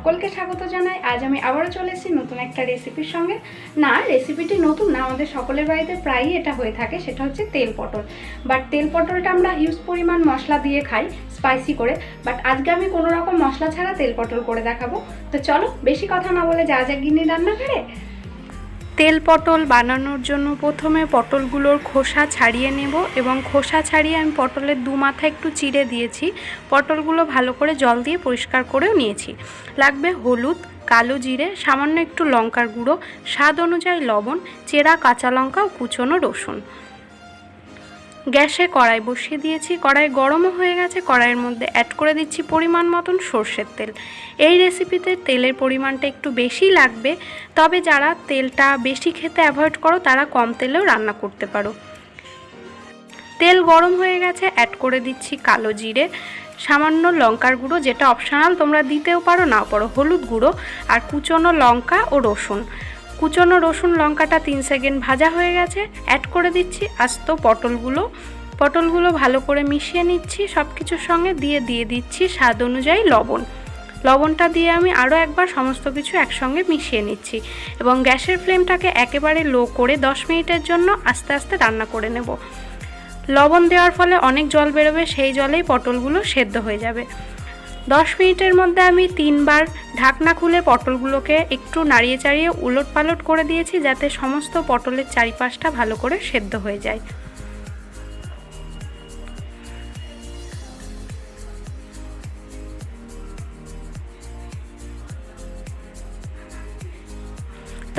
সকলকে স্বাগত জানাই। আজ আমি আবারও চলে এসেছি নতুন একটা রেসিপির সঙ্গে। না, রেসিপিটি নতুন না, আমাদের সকলের বাড়িতে প্রায়ই এটা হয়ে থাকে। সেটা হচ্ছে তেল পটল। বাট তেল পটলটা আমরা হিউজ পরিমাণ মশলা দিয়ে খাই, স্পাইসি করে। বাট আজকে আমি কোনো রকম মশলা ছাড়া তেল পটল করে দেখাবো। তো চলো বেশি কথা না বলে যা গিন্নি রান্নাঘরে। তেল পটল বানানোর জন্য প্রথমে পটলগুলোর খোসা ছাড়িয়ে নেব এবং খোসা ছাড়িয়ে আমি পটলের দু মাথা একটু চিড়ে দিয়েছি। পটলগুলো ভালো করে জল দিয়ে পরিষ্কার করেও নিয়েছি। লাগবে হলুদ, কালো জিরে, সামান্য একটু লঙ্কার গুঁড়ো, স্বাদ অনুযায়ী লবণ, চেরা কাঁচা লঙ্কা ও কুচনো রসুন। গ্যাসে কড়াই বসিয়ে দিয়েছি। কড়াই গরমও হয়ে গেছে। কড়াইয়ের মধ্যে অ্যাড করে দিচ্ছি পরিমাণ মতন সর্ষের তেল। এই রেসিপিতে তেলের পরিমাণটা একটু বেশি লাগবে, তবে যারা তেলটা বেশি খেতে অ্যাভয়েড করো তারা কম তেলেও রান্না করতে পারো। তেল গরম হয়ে গেছে, অ্যাড করে দিচ্ছি কালো জিরে, সামান্য লঙ্কার গুঁড়ো, যেটা অপশনাল, তোমরা দিতেও পারো নাও পারো, হলুদ গুঁড়ো আর কুচনো লঙ্কা ও রসুন। কুচনো রসুন লঙ্কাটা 3 সেকেন্ড ভাজা হয়ে গেছে। অ্যাড করে দিচ্ছি আস্ত পটলগুলো ভালো করে মিশিয়ে নিচ্ছি সব কিছুর সঙ্গে। দিয়ে দিচ্ছি স্বাদ অনুযায়ী লবণটা দিয়ে আমি আরও একবার সমস্ত কিছু একসঙ্গে মিশিয়ে নিচ্ছি এবং গ্যাসের ফ্লেমটাকে একেবারে লো করে 10 মিনিটের জন্য আস্তে আস্তে রান্না করে নেব। লবণ দেওয়ার ফলে অনেক জল বেরোবে, সেই জলেই পটলগুলো সেদ্ধ হয়ে যাবে। 10 মিনিটের মধ্যে আমি 3 বার ঢাকনা খুলে পটলগুলোকে একটু নাড়িয়ে চাড়িয়ে উলট পালট করে দিয়েছি, যাতে সমস্ত পটলের চারিপাশটা ভালো করে সেদ্ধ হয়ে যায়।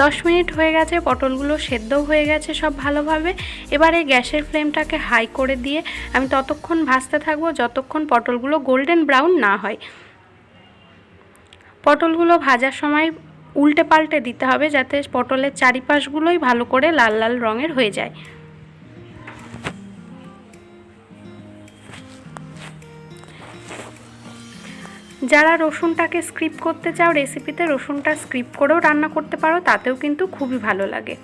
দশ মিনিট হয়ে গেছে, পটলগুলো সেদ্ধও হয়ে গেছে সব ভালোভাবে। এবারে গ্যাসের ফ্লেমটাকে হাই করে দিয়ে আমি ততক্ষণ ভাজতে থাকবো যতক্ষণ পটলগুলো গোল্ডেন ব্রাউন না হয়। পটলগুলো ভাজার সময় উল্টে পাল্টে দিতে হবে, যাতে পটলের চারিপাশগুলোই ভালো করে লাল লাল রঙের হয়ে যায়। যারা রসুনটাকে স্কিপ করতে চাও রেসিপিতে, রসুনটা স্কিপ করেও রান্না করতে পারো, তাতেও কিন্তু খুবই ভালো লাগে।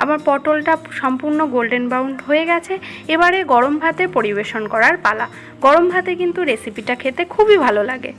আবার পটলটা সম্পূর্ণ গোল্ডেন ব্রাউন হয়ে গেছে। এবারে গরম ভাতে পরিবেশন করার পালা। গরম ভাতে কিন্তু রেসিপিটা খেতে খুবই ভালো লাগে।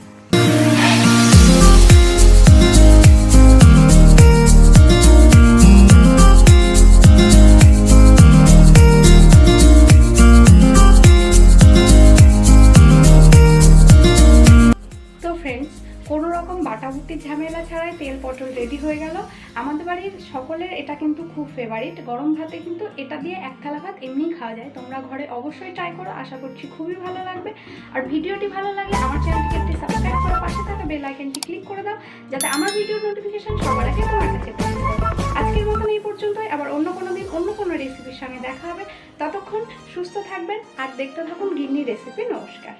কোনো রকম বাটাবুটির ঝামেলা ছাড়াই তেল পটল রেডি হয়ে গেল। আমাদের বাড়ির সকলের এটা কিন্তু খুব ফেভারিট। গরম ভাতে কিন্তু এটা দিয়ে এক থালা ভাত এমনিই খাওয়া যায়। তোমরা ঘরে অবশ্যই ট্রাই করো, আশা করছি খুবই ভালো লাগবে। আর ভিডিওটি ভালো লাগলে আমার চ্যানেলটিকে একটি সাবস্ক্রাইব করে পাশে থাকা বেল আইকনটি ক্লিক করে দাও, যাতে আমার ভিডিওর নোটিফিকেশন সবার আগে তোমার কাছে পৌঁছে যায়। আজকের মতন এই পর্যন্তই। আবার অন্য কোনো দিন অন্য কোনো রেসিপির সঙ্গে দেখা হবে। ততক্ষণ সুস্থ থাকবেন আর দেখতে থাকুন গিন্নির রেসিপি। নমস্কার।